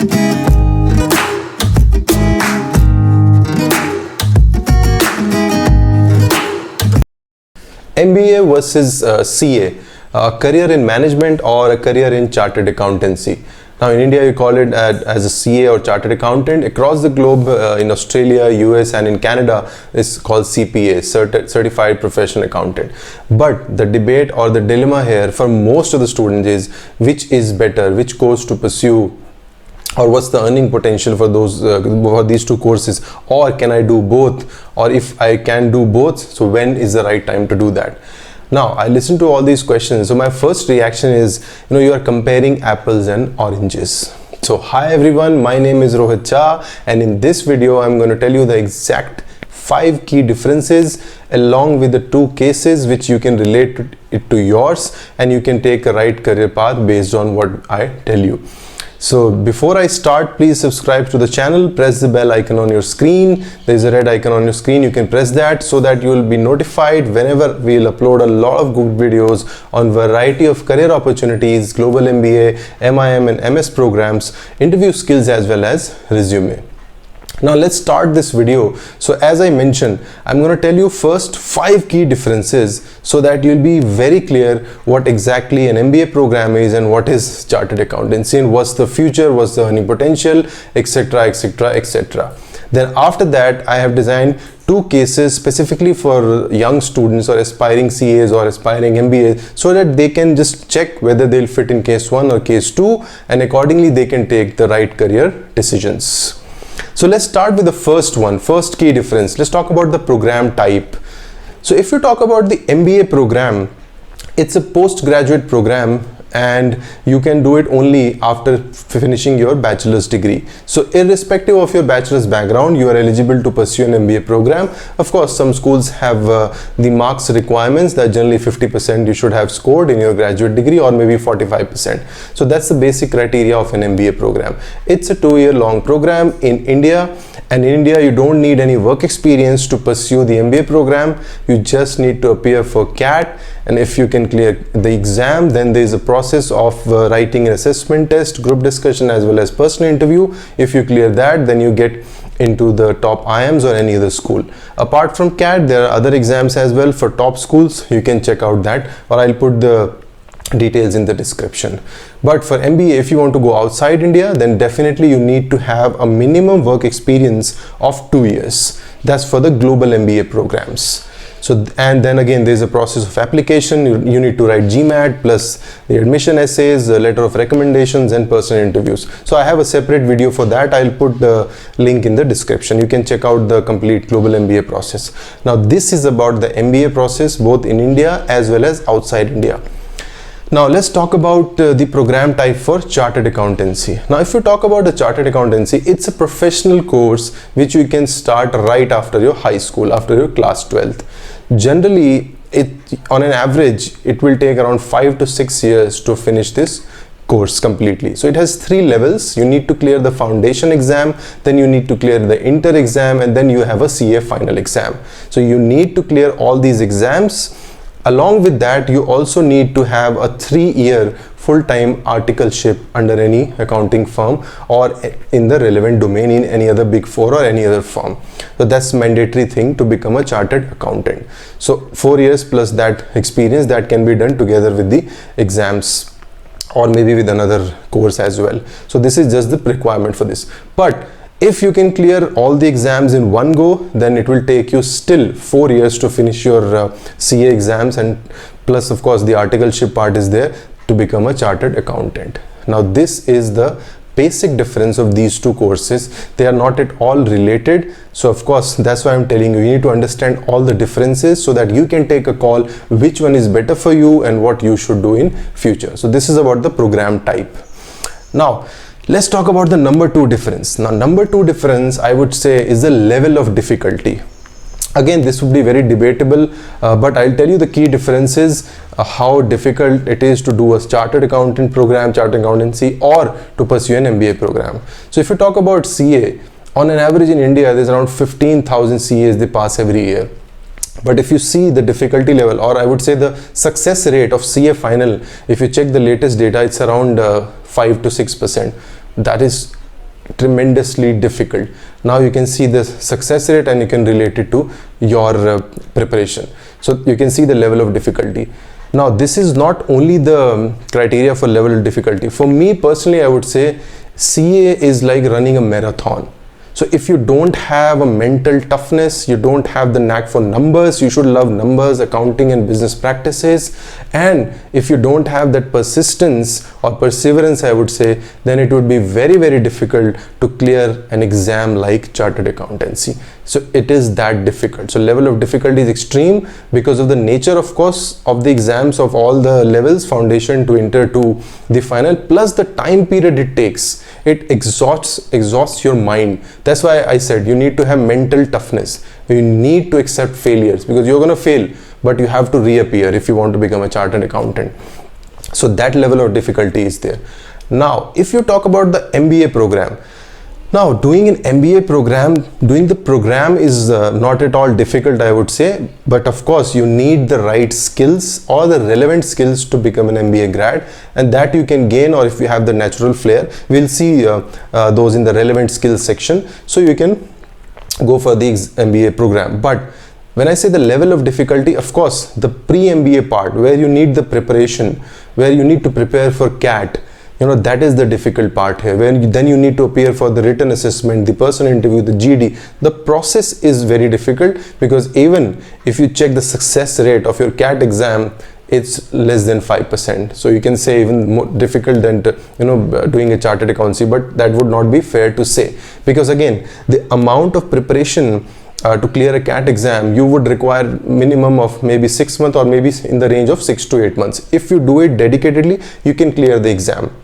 MBA versus CA, a career in management or a career in chartered accountancy. Now in India you call it as a CA or chartered accountant. Across the globe, in Australia, US and in Canada, it's called CPA, Certified Professional Accountant. But the debate or the dilemma here for most of the students is which is better, which course to pursue, or what's the earning potential for those for these two courses, or can I do both, or if I can do both, so when is the right time to do that? Now I listen to all these questions, so my first reaction is, you are comparing apples and oranges. So hi everyone, my name is Rohit Jha, and in this video I'm going to tell you the exact 5 key differences along with the 2 cases which you can relate it to yours, and you can take a right career path based on what I tell you. So before I start, please subscribe to the channel, press the bell icon on your screen. There is a red icon on your screen, you can press that so that you will be notified whenever we'll upload a lot of good videos on variety of career opportunities, global MBA, MIM and MS programs, interview skills as well as resume. Now let's start this video. So as I mentioned, I'm going to tell you first 5 key differences so that you'll be very clear what exactly an MBA program is and what is chartered accountancy and what's the future, what's the earning potential, etc, etc, etc. Then after that, I have designed 2 cases specifically for young students or aspiring CAs or aspiring MBAs so that they can just check whether they'll fit in case 1 or case 2, and accordingly they can take the right career decisions. So let's start with the first key difference. Let's talk about the program type. So if you talk about the MBA program, it's a postgraduate program and you can do it only after finishing your bachelor's degree. So irrespective of your bachelor's background, you are eligible to pursue an MBA program. Of course, some schools have the marks requirements that generally 50% you should have scored in your graduate degree, or maybe 45%. So that's the basic criteria of an MBA program. It's a 2-year long program in India, and in India you don't need any work experience to pursue the MBA program. You just need to appear for CAT, and if you can clear the exam, then there is a process of writing an assessment test, group discussion as well as personal interview. If you clear that, then you get into the top IIMs or any other school. Apart from CAT, there are other exams as well for top schools. You can check out that, or I'll put the details in the description. But for MBA, if you want to go outside India, then definitely you need to have a minimum work experience of 2 years. That's for the global MBA programs. So, and then again, there's a process of application. You need to write GMAT plus the admission essays, the letter of recommendations and personal interviews. So I have a separate video for that. I'll put the link in the description. You can check out the complete global MBA process. Now this is about the MBA process both in India as well as outside India. Now let's talk about the program type for chartered accountancy. Now if you talk about the chartered accountancy, it's a professional course which you can start right after your high school, after your class 12th. Generally, on an average, it will take around 5 to 6 years to finish this course completely. So it has 3 levels. You need to clear the foundation exam, then you need to clear the inter exam, and then you have a CA final exam. So you need to clear all these exams. Along with that, you also need to have a 3-year full-time articleship under any accounting firm or in the relevant domain in any other Big 4 or any other firm. So that's mandatory thing to become a chartered accountant. So 4 years plus that experience that can be done together with the exams or maybe with another course as well. So this is just the requirement for this. But if you can clear all the exams in one go, then it will take you still 4 years to finish your CA exams, and plus of course the articleship part is there to become a chartered accountant. Now this is the basic difference of these 2 courses. They are not at all related. So of course that's why I'm telling you, you need to understand all the differences so that you can take a call which one is better for you and what you should do in future. So this is about the program type. Now let's talk about the number 2 difference. Now number 2 difference, I would say, is the level of difficulty. Again, this would be very debatable, but I'll tell you the key differences, how difficult it is to do a chartered accountant program, chartered accountancy, or to pursue an MBA program. So if you talk about CA, on an average in India, there's around 15,000 CAs they pass every year. But if you see the difficulty level, or I would say the success rate of CA final, if you check the latest data, it's around 5 to 6%. That is tremendously difficult. Now you can see the success rate and you can relate it to your preparation. So you can see the level of difficulty. Now this is not only the criteria for level of difficulty. For me personally, I would say CA is like running a marathon. So if you don't have a mental toughness, you don't have the knack for numbers, you should love numbers, accounting and business practices, and if you don't have that persistence or perseverance, I would say, then it would be very, very difficult to clear an exam like chartered accountancy. So it is that difficult. So level of difficulty is extreme because of the nature, of course, of the exams of all the levels, foundation to inter to the final, plus the time period it takes. It exhausts your mind. That's why I said you need to have mental toughness. You need to accept failures because you're going to fail, but you have to reappear if you want to become a chartered accountant. So that level of difficulty is there. Now, if you talk about the MBA program, now doing an MBA program, doing the program is not at all difficult, I would say, but of course you need the right skills or the relevant skills to become an MBA grad, and that you can gain, or if you have the natural flair, we'll see those in the relevant skills section, so you can go for the MBA program. But when I say the level of difficulty, of course the pre-MBA part where you need the preparation, where you need to prepare for CAT, that is the difficult part here. Then you need to appear for the written assessment, the personal interview, the GD. The process is very difficult because even if you check the success rate of your CAT exam, it's less than 5%. So you can say even more difficult than doing a chartered accountancy, but that would not be fair to say, because again, the amount of preparation to clear a CAT exam, you would require minimum of maybe 6 months or maybe in the range of 6 to 8 months. If you do it dedicatedly, you can clear the exam.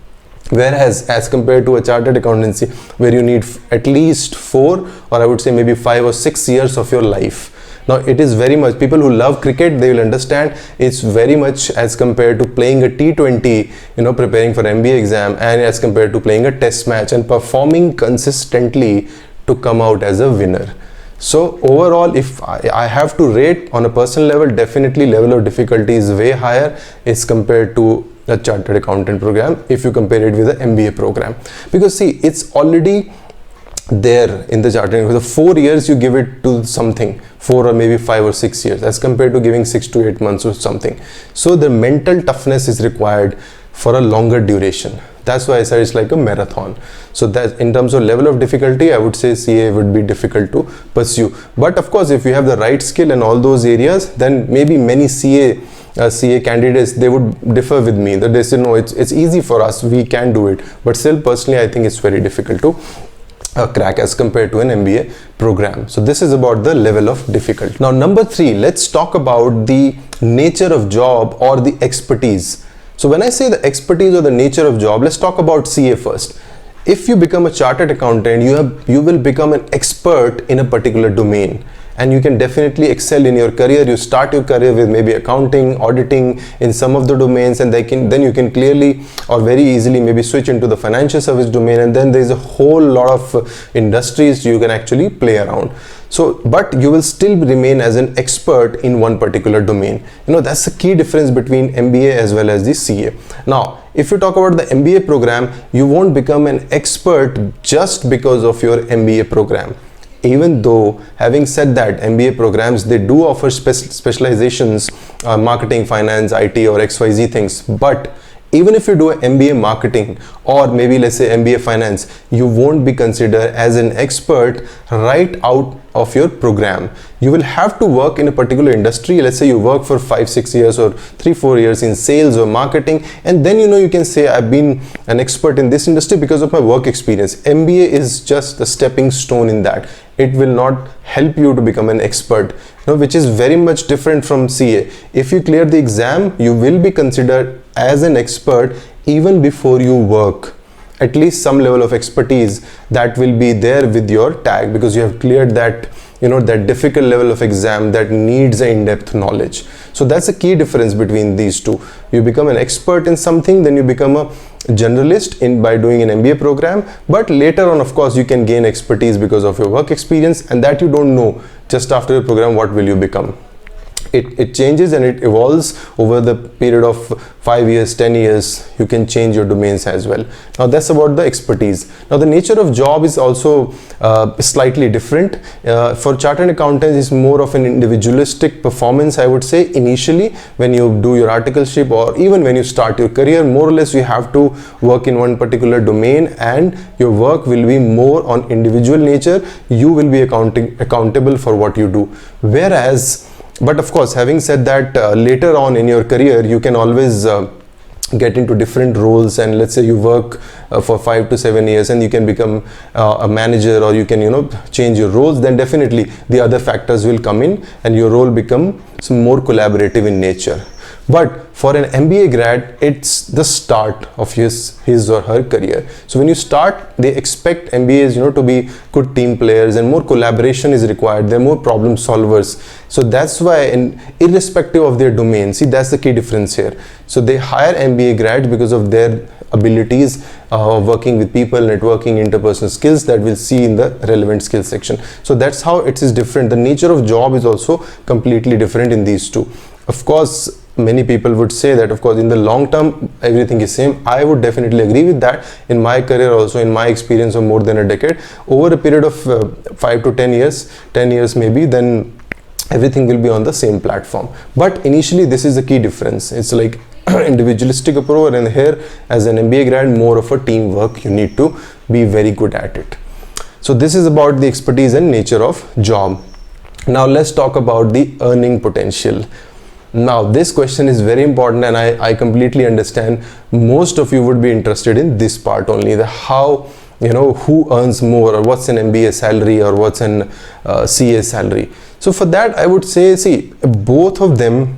Whereas as compared to a chartered accountancy where you need at least 4 or I would say maybe 5 or 6 years of your life. Now it is very much, people who love cricket, they will understand it's very much as compared to playing a T20, preparing for MBA exam, and as compared to playing a test match and performing consistently to come out as a winner. So overall, if I have to rate on a personal level, definitely level of difficulty is way higher as compared to a chartered accountant program if you compare it with the MBA program, because see, it's already there in the chartered. The 4 years you give it to something, 4 or maybe 5 or 6 years, as compared to giving 6 to 8 months or something. So the mental toughness is required for a longer duration. That's why I said it's like a marathon. So that in terms of level of difficulty, I would say CA would be difficult to pursue. But of course, if you have the right skill in all those areas, then maybe many CA candidates, they would differ with me, that they say no, it's easy for us, we can do it. But still, personally, I think it's very difficult to crack as compared to an MBA program. So this is about the level of difficulty. Now number 3, let's talk about the nature of job or the expertise. So when I say the expertise or the nature of job, let's talk about CA first. If you become a chartered accountant, you will become an expert in a particular domain, and you can definitely excel in your career. You start your career with maybe accounting, auditing in some of the domains, and then you can clearly or very easily maybe switch into the financial service domain, and then there's a whole lot of industries you can actually play around. So, but you will still remain as an expert in one particular domain. That's the key difference between MBA as well as the CA. Now, if you talk about the MBA program, you won't become an expert just because of your MBA program. Even though, having said that, MBA programs, they do offer specializations, marketing, finance, IT or XYZ things, but even if you do an MBA marketing or maybe let's say MBA finance, you won't be considered as an expert right out of your program. You will have to work in a particular industry. Let's say you work for 5-6 years or 3-4 years in sales or marketing, and then you can say I've been an expert in this industry because of my work experience. MBA is just a stepping stone in that. It will not help you to become an expert, which is very much different from CA. If you clear the exam, you will be considered as an expert even before you work. At least some level of expertise that will be there with your tag, because you have cleared that that difficult level of exam that needs an in-depth knowledge. So that's a key difference between these two. You become an expert in something, then you become a generalist by doing an MBA program, but later on, of course, you can gain expertise because of your work experience, and that you don't know just after the program what will you become. it changes and it evolves over the period of 5 years, 10 years. You can change your domains as well. Now that's about the expertise. Now the nature of job is also slightly different. For chartered accountants, it's more of an individualistic performance, I would say. Initially, when you do your articleship or even when you start your career, more or less you have to work in one particular domain, and your work will be more on individual nature. You will be accountable for what you do. Whereas, but of course, having said that, later on in your career, you can always get into different roles, and let's say you work for 5 to 7 years and you can become a manager, or you can, you know, change your roles. Then definitely the other factors will come in and your role become some more collaborative in nature. But for an MBA grad, it's the start of his or her career. So when you start, they expect MBAs, you know, to be good team players, and more collaboration is required. They're more problem solvers. So that's why, irrespective of their domain, see, that's the key difference here. So they hire MBA grads because of their abilities working with people, networking, interpersonal skills that we'll see in the relevant skills section. So that's how it is different. The nature of job is also completely different in these two. Of course, many people would say that, of course, in the long term everything is same. I would definitely agree with that. In my career also, in my experience of more than a decade, over a period of 5 to 10 years maybe, then everything will be on the same platform. But initially, this is the key difference. It's like individualistic approach, and here as an MBA grad, more of a teamwork. You need to be very good at it. So this is about the expertise and nature of job. Now let's talk about the earning potential. Now this question is very important, and I completely understand most of you would be interested in this part only, the how, you know, who earns more, or what's an MBA salary, or what's an CA salary. So for that, I would say, see, both of them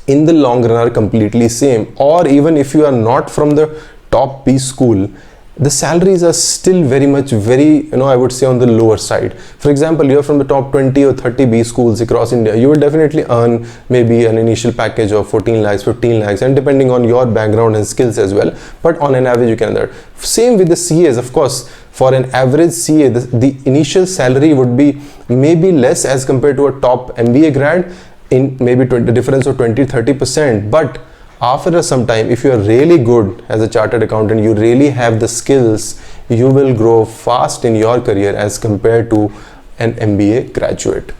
in the long run are completely same. Or even if you are not from the top B school, the salaries are still very, you know, I would say on the lower side. For example, you're from the top 20 or 30 B schools across India, you will definitely earn maybe an initial package of 14 lakhs, 15 lakhs, and depending on your background and skills as well. But on an average, you can earn. Same with the CAs, of course. For an average CA, the initial salary would be maybe less as compared to a top MBA grad, in maybe the difference of 20-30%. But after some time, if you are really good as a chartered accountant, you really have the skills, you will grow fast in your career as compared to an MBA graduate.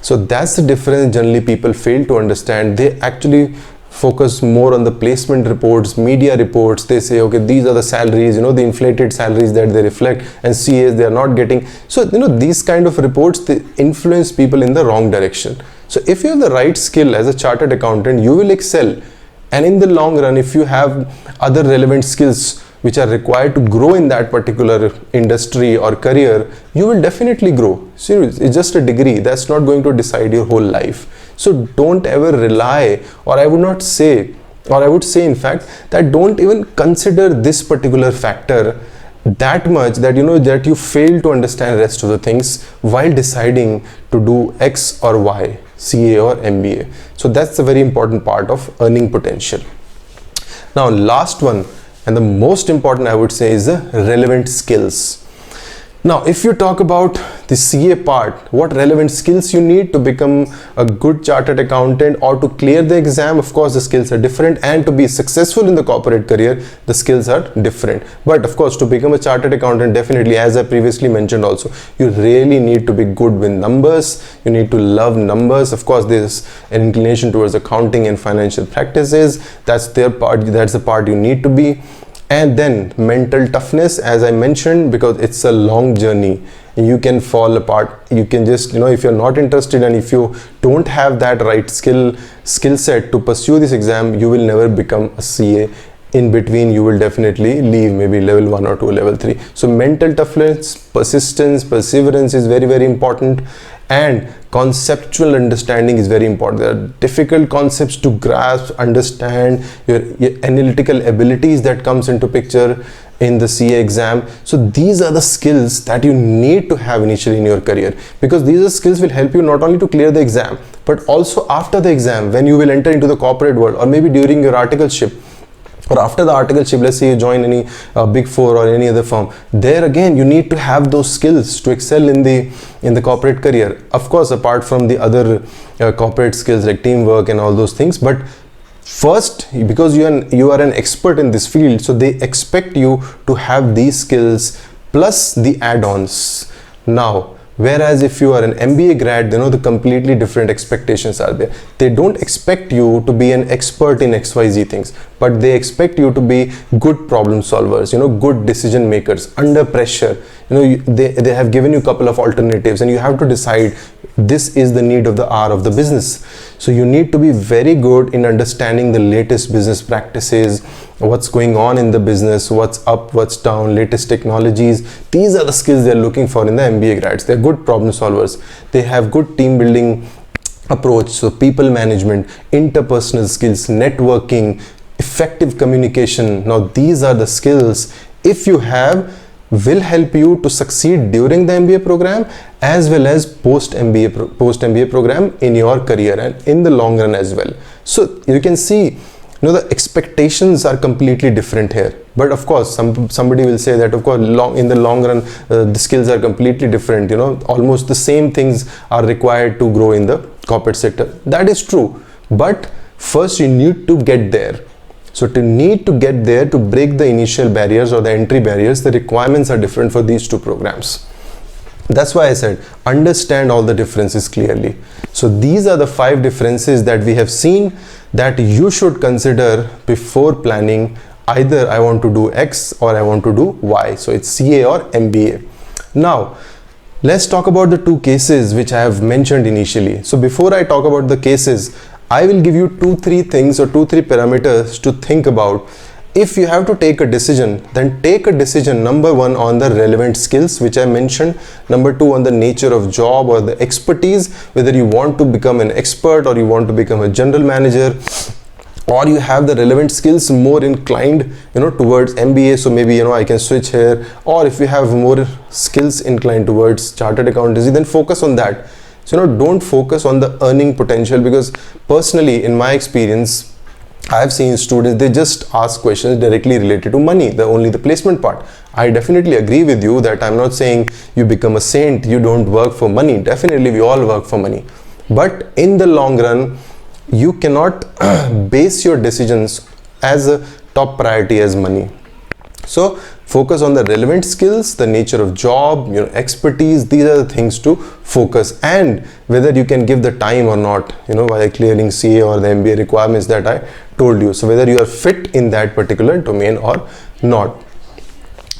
So that's the difference generally people fail to understand. They actually focus more on the placement reports, media reports. They say, okay, these are the salaries, you know, the inflated salaries that they reflect, and CAs they are not getting. So, you know, these kind of reports, they influence people in the wrong direction. So if you have the right skill as a chartered accountant, you will excel. And in the long run, if you have other relevant skills which are required to grow in that particular industry or career, you will definitely grow. Seriously, it's just a degree. That's not going to decide your whole life. So don't ever rely, or I would not say, or I would say in fact, that don't even consider this particular factor that much, that you know, that you fail to understand the rest of the things while deciding to do X or Y, CA or MBA. So that's a very important part of earning potential. Now last one, and the most important, I would say, is the relevant skills. Now if you talk about the CA part, what relevant skills you need to become a good chartered accountant or to clear the exam, of course the skills are different, and to be successful in the corporate career, the skills are different. But of course, to become a chartered accountant, definitely, as I previously mentioned also, you really need to be good with numbers. You need to love numbers. Of course, there's an inclination towards accounting and financial practices. That's their part. That's the part you need to be. And then mental toughness, as I mentioned, because it's a long journey. You can fall apart. You can just, you know, if you're not interested and if you don't have that right skill set to pursue this exam, you will never become a CA. In between, you will definitely leave maybe level 1 or 2, level 3. So mental toughness, persistence, perseverance is very, very important. And conceptual understanding is very important. There are difficult concepts to grasp, understand, your analytical abilities that comes into picture in the CA exam. So these are the skills that you need to have initially in your career, because these are skills will help you not only to clear the exam, but also after the exam, when you will enter into the corporate world, or maybe during your articleship, or after the articleship, let's say you join any big four or any other firm, there again you need to have those skills to excel in the corporate career. Of course, apart from the other corporate skills like teamwork and all those things, but first, because you are an expert in this field, so they expect you to have these skills plus the add-ons. Now, whereas if you are an MBA grad, the completely different expectations are there. They don't expect you to be an expert in XYZ things, but they expect you to be good problem solvers, good decision makers under pressure. They have given you a couple of alternatives and you have to decide this is the need of the hour of the business. So you need to be very good in understanding the latest business practices, what's going on in the business, what's up, what's down, latest technologies. These are the skills they're looking for in the MBA grads. They're good problem solvers. They have good team building approach, so people management, interpersonal skills, networking, effective communication. Now these are the skills, if you have, will help you to succeed during the MBA program as well as post MBA program in your career and in the long run as well. So you can see, the expectations are completely different here. But of course, somebody will say that, of course, in the long run, the skills are completely different. Almost the same things are required to grow in the corporate sector. That is true. But first, you need to get there. So to get there, to break the initial barriers or the entry barriers, the requirements are different for these two programs. That's why I said, understand all the differences clearly. So these are the 5 differences that we have seen that you should consider before planning. Either I want to do X or I want to do Y. So it's CA or MBA. Now, let's talk about the 2 cases which I have mentioned initially. So before I talk about the cases, I will give you 2-3 things or 2-3 parameters to think about. If you have to take a decision, then take a decision, number 1, on the relevant skills which I mentioned, number 2, on the nature of job or the expertise, whether you want to become an expert or you want to become a general manager, or you have the relevant skills more inclined towards MBA, so maybe I can switch here. Or if you have more skills inclined towards chartered accountancy, then focus on that. So don't focus on the earning potential, because personally in my experience I have seen students, they just ask questions directly related to money, only the placement part. I definitely agree with you that I'm not saying you become a saint, you don't work for money. Definitely we all work for money, but in the long run you cannot base your decisions as a top priority as money. So focus on the relevant skills, the nature of job, expertise. These are the things to focus, and whether you can give the time or not, while clearing CA or the MBA requirements that I told you. So whether you are fit in that particular domain or not.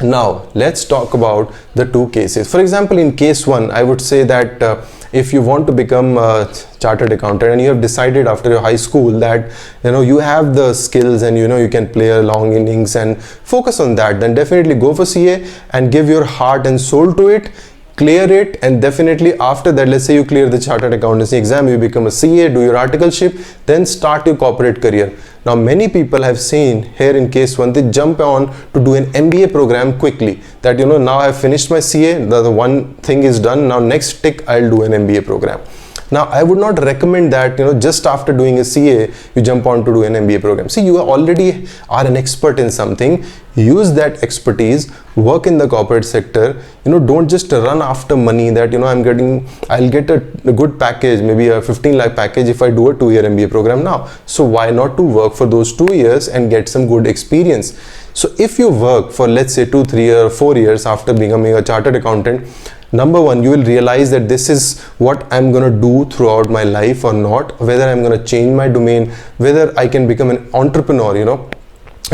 Now let's talk about the 2 cases. For example, in case 1, I would say that if you want to become a chartered accountant and you have decided after your high school that you have the skills and you can play a long innings and focus on that, then definitely go for CA and give your heart and soul to it, clear it, and definitely after that, let's say you clear the chartered accountancy exam, you become a CA, do your articleship, then start your corporate career. Now many people have seen here in case 1, they jump on to do an MBA program quickly, that now I've finished my CA, the one thing is done, now next tick I'll do an MBA program. Now I would not recommend that just after doing a CA you jump on to do an MBA program. See, you already are an expert in something, use that expertise, work in the corporate sector. Don't just run after money that I'll get a good package, maybe a 15 lakh package if I do a 2-year MBA program now. So why not to work for those 2 years and get some good experience? So if you work for, let's say, 2, 3 or 4 years after becoming a chartered accountant, number 1, you will realize that this is what I'm going to do throughout my life or not, whether I'm going to change my domain, whether I can become an entrepreneur,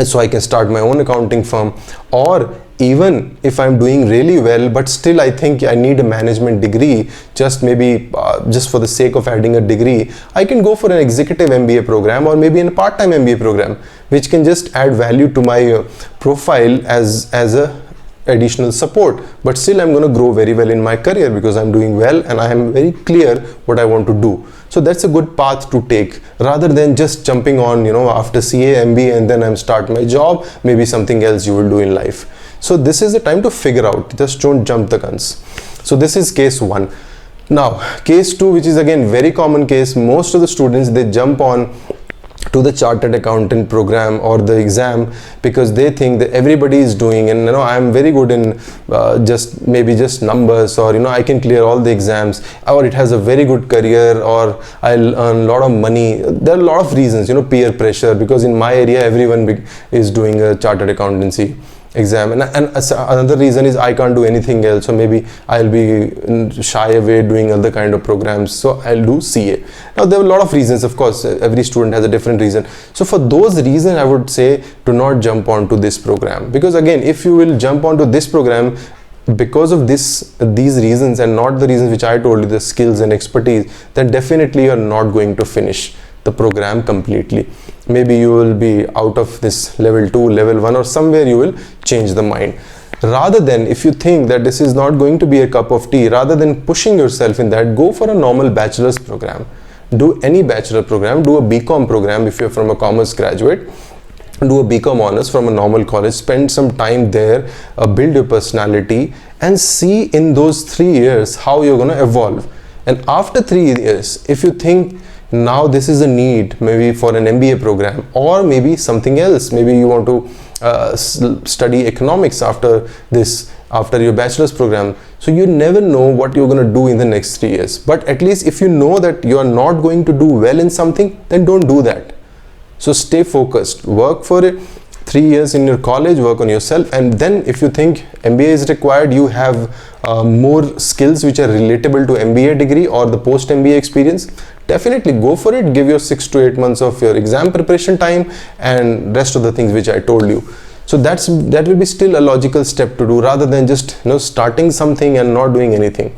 so I can start my own accounting firm, or even if I'm doing really well but still I think I need a management degree, just maybe just for the sake of adding a degree, I can go for an executive MBA program or maybe in a part-time MBA program, which can just add value to my profile as a additional support, but still I'm going to grow very well in my career because I'm doing well and I am very clear what I want to do. So that's a good path to take, rather than just jumping on after CA, MBA, and then I'm start my job, maybe something else you will do in life. So this is the time to figure out, just don't jump the guns. So this is case 1. Now case 2, which is again very common case, most of the students, they jump on to the chartered accountant program or the exam, because they think that everybody is doing, and I'm very good in just numbers, or I can clear all the exams, or it has a very good career, or I'll earn a lot of money. There are a lot of reasons, peer pressure, because in my area everyone is doing a chartered accountancy exam, and another reason is I can't do anything else, so maybe I'll be shy away doing other kind of programs, so I'll do CA. Now there are a lot of reasons, of course, every student has a different reason. So for those reasons I would say do not jump onto this program, because again, if you will jump onto this program because of these reasons and not the reasons which I told you, the skills and expertise, then definitely you're not going to finish the program completely. Maybe you will be out of this level 2, level 1, or somewhere you will change the mind. Rather than, if you think that this is not going to be a cup of tea, rather than pushing yourself in that, go for a normal bachelor's program. Do any bachelor program, do a BCom program if you're from a commerce graduate. Do a BCom honors from a normal college, spend some time there, build your personality, and see in those 3 years how you're going to evolve. And after 3 years, if you think now this is a need, maybe for an MBA program, or maybe something else, maybe you want to study economics after your bachelor's program, so you never know what you're going to do in the next 3 years. But at least if you know that you are not going to do well in something, then don't do that. So stay focused, work for it, 3 years in your college, work on yourself, and then if you think MBA is required, you have more skills which are relatable to MBA degree or the post MBA experience, definitely go for it. Give your 6 to 8 months of your exam preparation time and rest of the things which I told you. So that will be still a logical step to do, rather than just starting something and not doing anything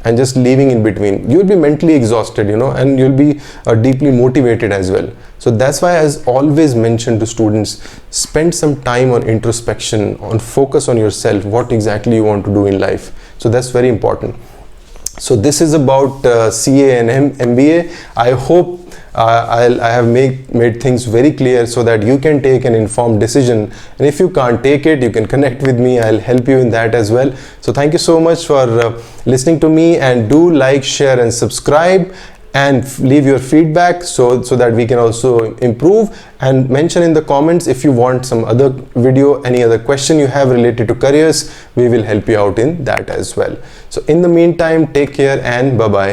and just leaving in between. You'll be mentally exhausted, and you'll be deeply motivated as well. So that's why, as always mentioned to students, spend some time on introspection, on focus on yourself, what exactly you want to do in life. So that's very important. So this is about CA and MBA. I hope I have made things very clear so that you can take an informed decision. And if you can't take it, you can connect with me. I'll help you in that as well. So thank you so much for listening to me, and do like, share, and subscribe, and leave your feedback so that we can also improve, and mention in the comments if you want some other video, any other question you have related to careers. We will help you out in that as well. So in the meantime, take care and bye bye.